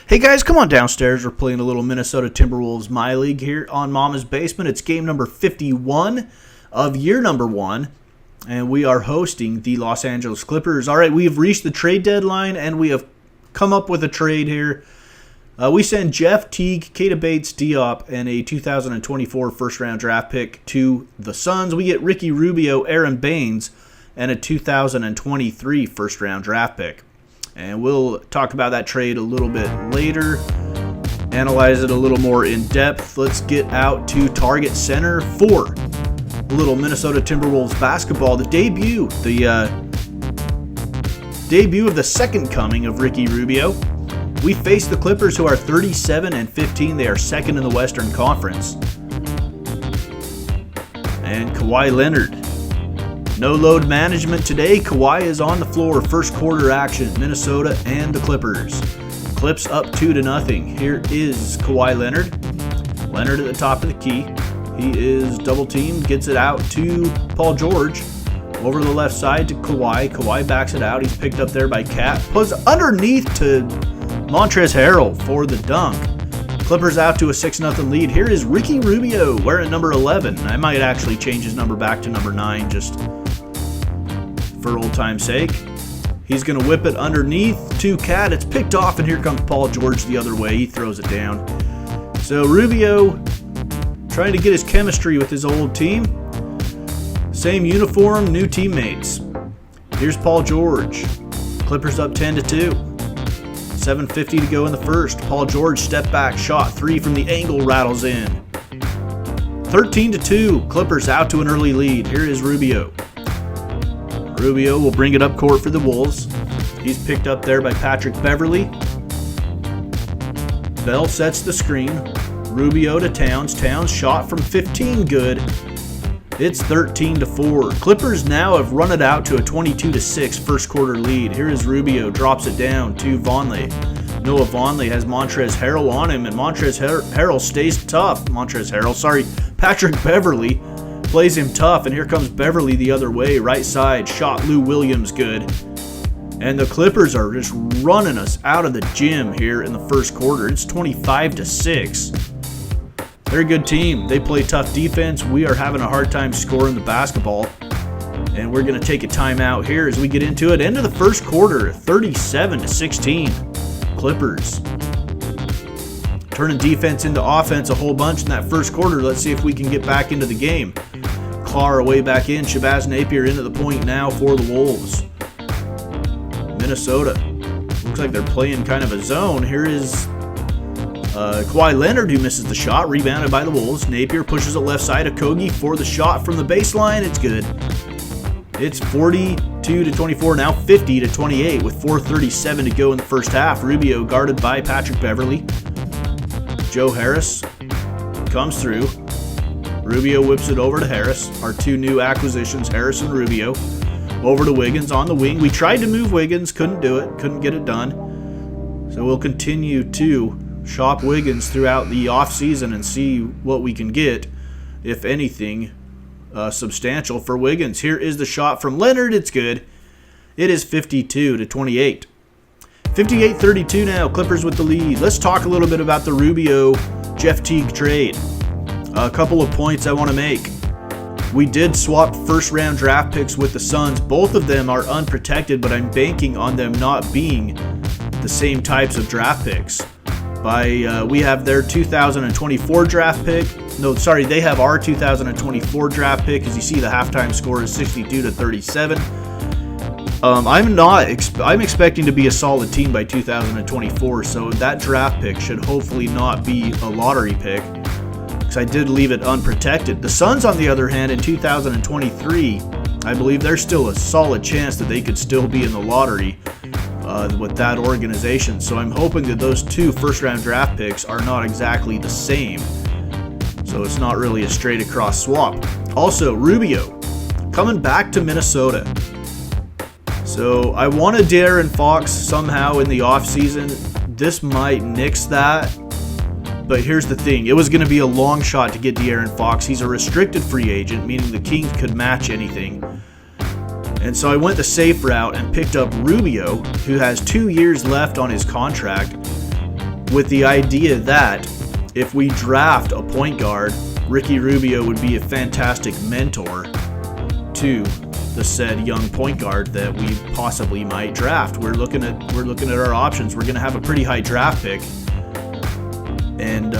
Hey guys, come on downstairs. We're playing a little Minnesota Timberwolves My League here on Mama's Basement. It's game number 51 of year number 1, and we are hosting the Los Angeles Clippers. All right, we have reached the trade deadline, and we have come up with a trade here. We send Jeff Teague, Keita Bates-Diop, and a 2024 first-round draft pick to the Suns. We get Ricky Rubio, Aaron Baines, and a 2023 first-round draft pick. And we'll talk about that trade a little bit later, analyze it a little more in depth. Let's get out to Target Center for a little Minnesota Timberwolves basketball. The debut of the second coming of Ricky Rubio. We face the Clippers, who are 37-15. They are second in the Western Conference. And Kawhi Leonard. No load management today. Kawhi is on the floor. First quarter action. Minnesota and the Clippers. Clips up 2-0. Here is Kawhi Leonard. Leonard at the top of the key. He is double teamed. Gets it out to Paul George. Over the left side to Kawhi. Kawhi backs it out. He's picked up there by Cat. Puts underneath to Montrezl Harrell for the dunk. Clippers out to a 6-0 lead. Here is Ricky Rubio wearing number 11. I might actually change his number back to number 9 just for old time's sake. He's going to whip it underneath to Cat. It's picked off, and here comes Paul George the other way. He throws it down. So Rubio trying to get his chemistry with his old team. Same uniform, new teammates. Here's Paul George. Clippers up 10-2. 7:50 to go in the first. Paul George step back shot. 3 from the angle rattles in. 13-2. Clippers out to an early lead. Here is Rubio. Rubio will bring it up court for the Wolves. He's picked up there by Patrick Beverley. Bell sets the screen. Rubio to Towns. Towns shot from 15, good. It's 13-4. Clippers now have run it out to a 22-6 first quarter lead. Here is Rubio, drops it down to Vonleh. Noah Vonleh has Montrezl Harrell on him, and Montrezl Harrell stays tough. Patrick Beverley plays him tough, and here comes Beverley the other way, right side. Shot Lou Williams, good. And the Clippers are just running us out of the gym here in the first quarter. It's 25-6. They're a good team. They play tough defense. We are having a hard time scoring the basketball. And we're going to take a timeout here as we get into it. End of the first quarter, 37-16. Clippers turning defense into offense a whole bunch in that first quarter. Let's see if we can get back into the game. Clark way back in. Shabazz Napier into the point now for the Wolves. Minnesota. Looks like they're playing kind of a zone. Here is Kawhi Leonard, who misses the shot, rebounded by the Wolves. Napier pushes it left side. Okogie for the shot from the baseline. It's good. It's 42-24, now 50-28 with 4:37 to go in the first half. Rubio guarded by Patrick Beverley. Joe Harris comes through. Rubio whips it over to Harris. Our two new acquisitions, Harris and Rubio. Over to Wiggins on the wing. We tried to move Wiggins, couldn't do it, couldn't get it done. So we'll continue to shop Wiggins throughout the offseason and see what we can get, if anything, substantial for Wiggins. Here is the shot from Leonard. It's good. It is 52-28. 58-32 now. Clippers with the lead. Let's talk a little bit about the Rubio-Jeff Teague trade. A couple of points I want to make. We did swap first-round draft picks with the Suns. Both of them are unprotected, but I'm banking on them not being the same types of draft picks. We have their 2024 draft pick. No, sorry, they have our 2024 draft pick. As you see, the halftime score is 62-37. I'm expecting to be a solid team by 2024, so that draft pick should hopefully not be a lottery pick, because I did leave it unprotected. The Suns, on the other hand, in 2023, I believe there's still a solid chance that they could still be in the lottery with that organization. So I'm hoping that those two first-round draft picks are not exactly the same. So it's not really a straight-across swap. Also, Rubio coming back to Minnesota. So I wanted De'Aaron Fox somehow in the offseason. This might nix that. But here's the thing. It was going to be a long shot to get De'Aaron Fox. He's a restricted free agent, meaning the Kings could match anything. And so I went the safe route and picked up Rubio, who has 2 years left on his contract. with the idea that if we draft a point guard, Ricky Rubio would be a fantastic mentor to the said young point guard that we possibly might draft. We're looking at our options. We're going to have a pretty high draft pick, and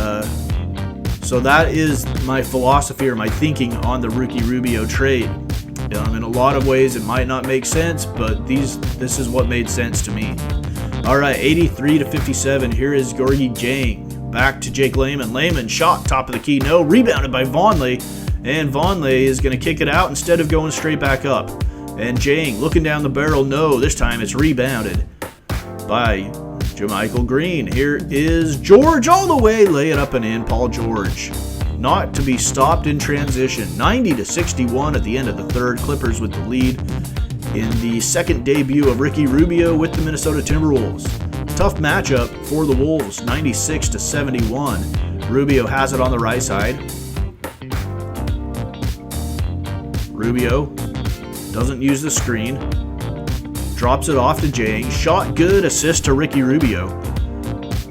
so that is my philosophy or my thinking on the Ricky Rubio trade. In a lot of ways, it might not make sense, but this is what made sense to me. All right, 83-57. Here is Gorgie Jang. Back to Jake Layman. Layman shot top of the key. No. Rebounded by Vonleh. And Vonleh is going to kick it out instead of going straight back up. And Jang looking down the barrel. No. This time it's rebounded by Jermichael Green. Here is George all the way. Lay it up and in. Paul George. Not to be stopped in transition. 90-61 at the end of the third. Clippers with the lead in the second debut of Ricky Rubio with the Minnesota Timberwolves. Tough matchup for the Wolves, 96-71. Rubio has it on the right side. Rubio doesn't use the screen. Drops it off to Jang. Shot good, assist to Ricky Rubio.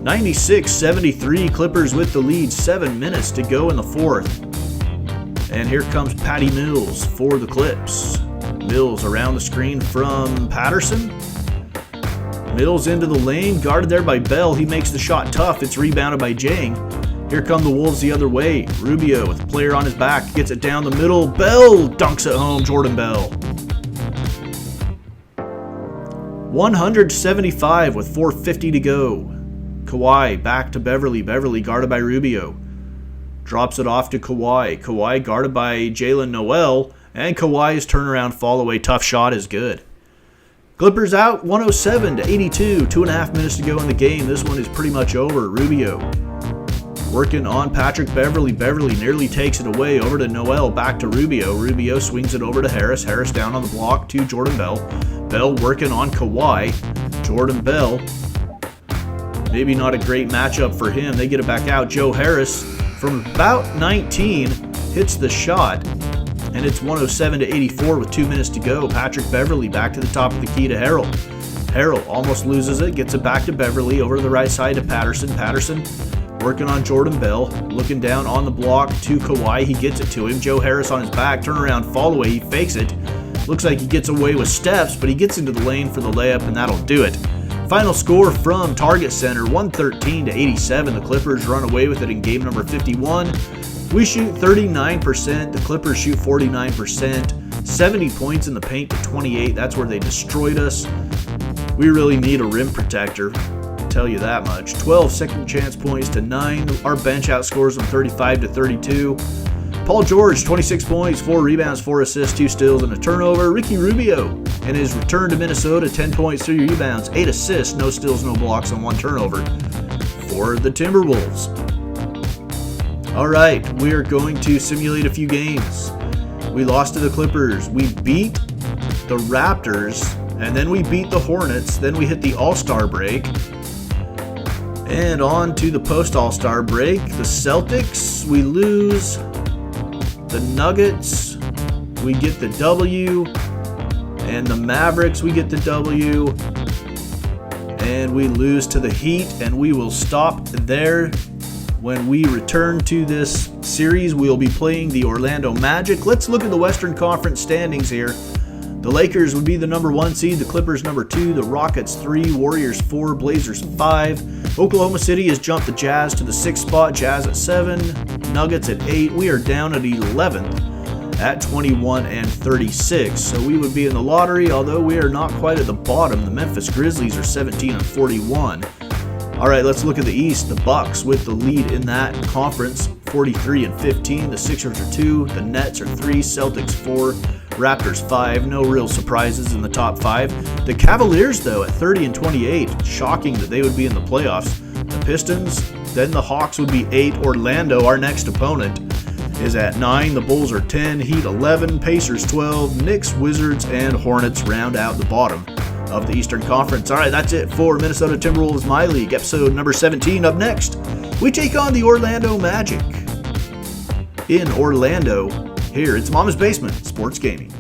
96-73, Clippers with the lead. 7 minutes to go in the fourth. And here comes Patty Mills for the Clips. Mills around the screen from Patterson. Mills into the lane, guarded there by Bell. He makes the shot tough. It's rebounded by Jang. Here come the Wolves the other way. Rubio with a player on his back. Gets it down the middle. Bell dunks it home. Jordan Bell. 175 with 4:50 to go. Kawhi back to Beverly. Beverly guarded by Rubio. Drops it off to Kawhi. Kawhi guarded by Jalen Noel. And Kawhi's turnaround fall away tough shot is good. Clippers out 107-82. 2.5 minutes to go in the game. This one is pretty much over. Rubio working on Patrick Beverly. Beverly nearly takes it away. Over to Noel. Back to Rubio. Rubio swings it over to Harris. Harris down on the block to Jordan Bell. Bell working on Kawhi. Jordan Bell. Maybe not a great matchup for him. They get it back out. Joe Harris from about 19 hits the shot. And it's 107-84 with 2 minutes to go. Patrick Beverly back to the top of the key to Harrell. Harrell almost loses it. Gets it back to Beverly. Over to the right side to Patterson. Patterson working on Jordan Bell. Looking down on the block to Kawhi. He gets it to him. Joe Harris on his back. Turnaround fall away. He fakes it. Looks like he gets away with steps, but he gets into the lane for the layup, and that'll do it. Final score from Target Center, 113-87. The Clippers run away with it in game number 51. We shoot 39%. The Clippers shoot 49%. 70 points in the paint to 28. That's where they destroyed us. We really need a rim protector. I'll tell you that much. 12 second chance points to 9. Our bench outscores them 35-32. Paul George, 26 points, 4 rebounds, 4 assists, 2 steals, and a turnover. Ricky Rubio, in his return to Minnesota, 10 points, 3 rebounds, 8 assists, no steals, no blocks, and 1 turnover for the Timberwolves. All right, we are going to simulate a few games. We lost to the Clippers. We beat the Raptors, and then we beat the Hornets. Then we hit the All-Star break. And on to the post-All-Star break. The Celtics, we lose. The Nuggets, we get the W. And the Mavericks, we get the W. And we lose to the Heat, and we will stop there. When we return to this series, we'll be playing the Orlando Magic. Let's look at the Western Conference standings here. The Lakers would be the number 1 seed, the Clippers number 2, the Rockets 3, Warriors 4, Blazers 5. Oklahoma City has jumped the Jazz to the 6th spot, Jazz at 7, Nuggets at 8. We are down at 11th at 21-36. So we would be in the lottery, although we are not quite at the bottom. The Memphis Grizzlies are 17-41. All right, let's look at the East. The Bucks with the lead in that conference, 43-15. The Sixers are 2, the Nets are 3, Celtics 4, Raptors 5. No real surprises in the top 5. The Cavaliers, though, at 30-28. Shocking that they would be in the playoffs. The Pistons, then the Hawks would be 8. Orlando, our next opponent, is at 9. The Bulls are 10, Heat 11, Pacers 12, Knicks, Wizards, and Hornets round out the bottom of the Eastern Conference. All right, that's it for Minnesota Timberwolves My League, episode number 17. Up next, we take on the Orlando Magic in Orlando. Here, it's Mama's Basement Sports Gaming.